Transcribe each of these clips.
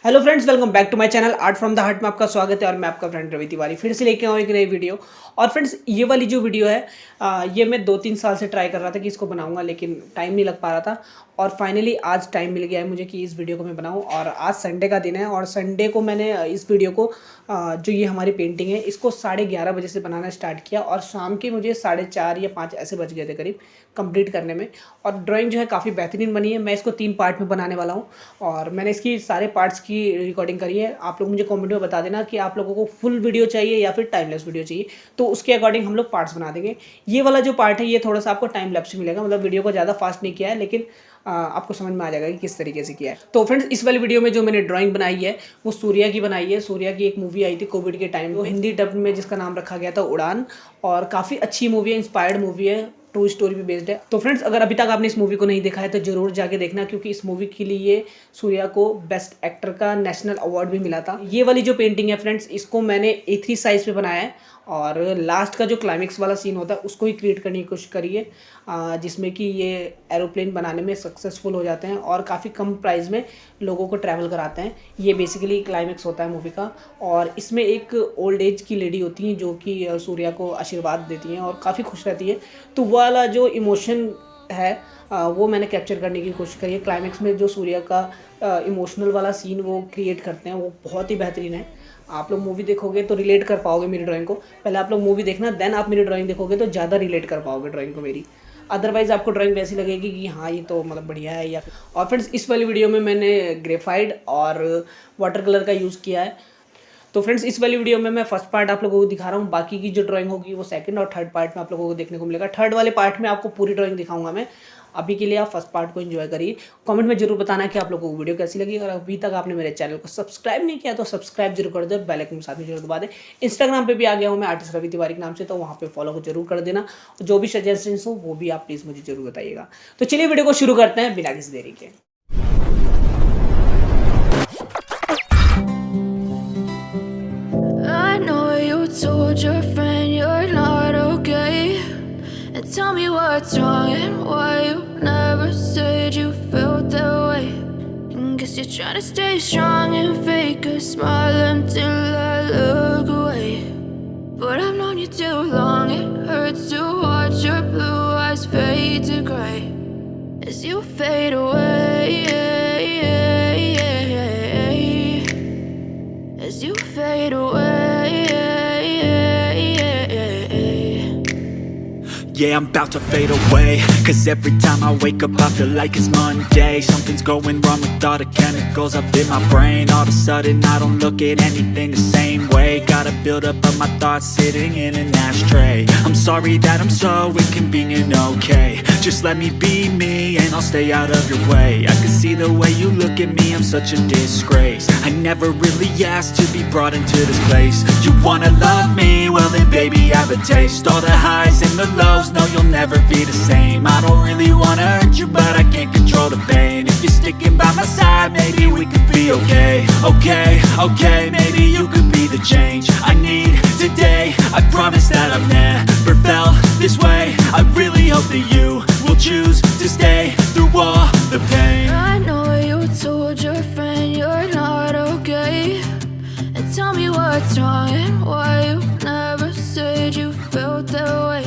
Hello friends, welcome back to my channel art from the heart में आपका स्वागत है। और मैं आपका फ्रेंड रवि तिवारी फिर से लेके आऊँ एक नई वीडियो। और फ्रेंड्स, ये वाली जो वीडियो है ये मैं 2-3 साल से ट्राई कर रहा था कि इसको बनाऊंगा, लेकिन टाइम नहीं लग पा रहा था। और फाइनली आज टाइम मिल गया है मुझे कि इस वीडियो को मैं बनाऊं। और आज संडे का दिन है और संडे को मैंने इस वीडियो को जो ये हमारी पेंटिंग है इसको 11:30 बजे से बनाना स्टार्ट किया और शाम के मुझे 4:30 या 5 ऐसे बज गए थे करीब कंप्लीट करने में। और ड्राइंग जो है काफ़ी बेहतरीन बनी है। मैं इसको 3 पार्ट में बनाने वाला हूँ और मैंने इसकी सारे पार्ट्स की रिकॉर्डिंग करी है। आप लोग मुझे कमेंट में बता देना कि आप लोगों को फुल वीडियो चाहिए या फिर टाइमलेस वीडियो चाहिए, तो उसके अकॉर्डिंग हम लोग पार्ट्स बना देंगे। ये वाला जो पार्ट है ये थोड़ा सा आपको टाइम लैप्स मिलेगा, मतलब वीडियो को ज़्यादा फास्ट नहीं किया है, लेकिन आपको समझ में आ जाएगा कि किस तरीके से किया है। तो फ्रेंड्स, इस वाली वीडियो में जो मैंने ड्राइंग बनाई है वो सूर्या की बनाई है। सूर्या की एक मूवी आई थी कोविड के टाइम, वो हिंदी डब में जिसका नाम रखा गया था उड़ान, और काफ़ी अच्छी मूवी है, इंस्पायर्ड मूवी है, ट्रू स्टोरी पे बेस्ड है। तो फ्रेंड्स, अगर अभी तक आपने इस मूवी को नहीं देखा है तो जरूर जाके देखना, क्योंकि इस मूवी के लिए सूर्या को बेस्ट एक्टर का नेशनल अवार्ड भी मिला था। ये वाली जो पेंटिंग है फ्रेंड्स, इसको मैंने A3 साइज पे बनाया है और लास्ट का जो क्लाइमेक्स वाला सीन होता है उसको ही क्रिएट करने की कोशिश करी है, जिसमें कि ये एरोप्लेन बनाने में सक्सेसफुल हो जाते हैं और काफ़ी कम प्राइस में लोगों को ट्रैवल कराते हैं। ये बेसिकली क्लाइमेक्स होता है मूवी का। और इसमें एक ओल्ड एज की लेडी होती हैं जो कि सूर्या को आशीर्वाद देती हैं और काफ़ी खुश रहती है। तो वो वाला जो इमोशन है वो मैंने कैप्चर करने की कोशिश करी है। क्लाइमेक्स में जो सूर्या का इमोशनल वाला सीन वो क्रिएट करते हैं वो बहुत ही बेहतरीन है। आप लोग मूवी देखोगे तो रिलेट कर पाओगे मेरी ड्राइंग को। पहले आप लोग मूवी देखना, देन आप मेरी ड्राइंग देखोगे तो ज़्यादा रिलेट कर पाओगे ड्राइंग को मेरी। अदरवाइज़ आपको ड्राइंग वैसी लगेगी कि हाँ ये तो मतलब बढ़िया है। या और फ्रेंड्स, इस वाली वीडियो में मैंने ग्रेफाइट और वाटर कलर का यूज़ किया है। तो फ्रेंड्स, इस वाली वीडियो में मैं फर्स्ट पार्ट आप लोगों को दिखा रहा हूँ, बाकी की जो ड्राइंग होगी वो सेकंड और थर्ड पार्ट में आप लोगों को देखने को मिलेगा। थर्ड वाले पार्ट में आपको पूरी ड्राइंग दिखाऊंगा मैं। अभी के लिए आप फर्स्ट पार्ट को एंजॉय करिए। कमेंट में जरूर बताना कि आप लोगों को वीडियो कैसी लगी। अगर अभी तक आपने मेरे चैनल को सब्सक्राइब नहीं किया तो सब्सक्राइब जरूर कर दे, बेल आइकन साथ में जरूर दबा दे। इंस्टाग्राम पे भी आ गया हूँ मैं आर्टिस्ट रवि तिवारी के नाम से, तो वहाँ पे फॉलो को जरूर कर देना। जो भी सजेशंस हो वो भी आप प्लीज़ मुझे जरूर बताइएगा। तो चलिए वीडियो को शुरू करते हैं बिना किसी देरी के। Told your friend you're not okay, and tell me what's wrong and why you never said you felt that way. And guess you're trying to stay strong and fake a smile until I look away. But I've known you too long, it hurts to watch your blue eyes fade to gray as you fade away, as you fade away. Yeah, I'm about to fade away, 'cause every time I wake up I feel like it's Monday. Something's going wrong with all the chemicals up in my brain. All of a sudden I don't look at anything the same way. Got a build up of my thoughts sitting in an ashtray. I'm sorry that I'm so inconvenient, okay. Just let me be me and I'll stay out of your way. I can see the way you look at me, I'm such a disgrace. I never really asked to be brought into this place. You wanna love me? Well then baby have a taste. All the highs and the lows, no you'll never be the same. I don't really wanna hurt you but I can't control the pain. If you're sticking by my side maybe we could be okay. Okay, maybe you could be the change I need today. I promise that I've never felt this way. I really hope that you will choose to stay through all the pain. I know you told your friend you're not okay, and tell me what's wrong and why you never said you felt that way.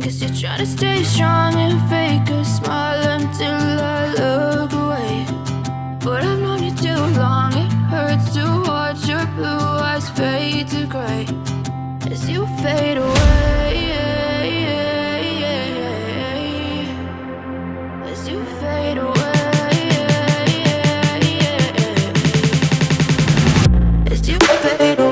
Guess you're trying to stay strong and fake a smile until I look away. But I've known you too long, it hurts to watch your blue eyes fade to gray as you fade away, as you fade away, as you fade away.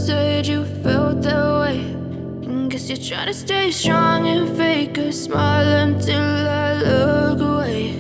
said you felt that way. And guess you're trying to stay strong and fake a smile until I look away.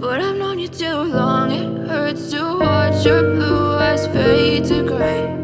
But I've known you too long, it hurts to watch your blue eyes fade to gray.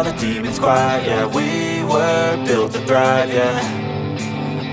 all the demons quiet, yeah. We were built to thrive, yeah.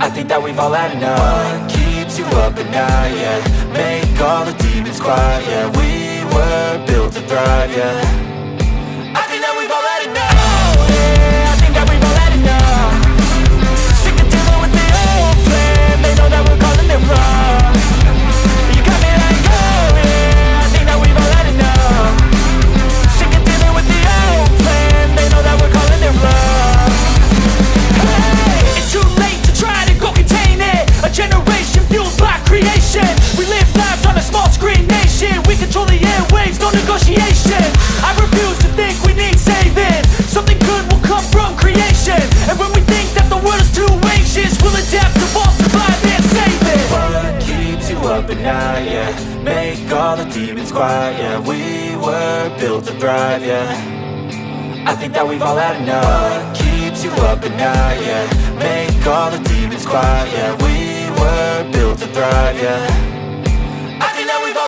I think that we've all had enough. What keeps you up at night, yeah. Make all the demons quiet, yeah. We were built to thrive, yeah. I think that we've all had enough. Oh, yeah, I think that we've all had enough. Sick of dealing with the old plan. They know that we're calling it wrong. You got me like, oh yeah, I think that we've all had enough. Sick of dealing with the old plan. They know that we're calling it wrong. Hey, it's too late to try to go contain it. A generation fueled by creation. We live lives on a small screen nation. We control the airwaves, no negotiation. I refuse to think we need saving. Something good will come from creation. And when we think that the world is too anxious, we'll adapt, evolve, survive and save it. What keeps you up at night, yeah. Make all the demons quiet, yeah. We were built to thrive, yeah. I think that we've all had enough. What keeps you up at night, yeah. Make all the demons quiet, yeah. We were built to thrive, yeah.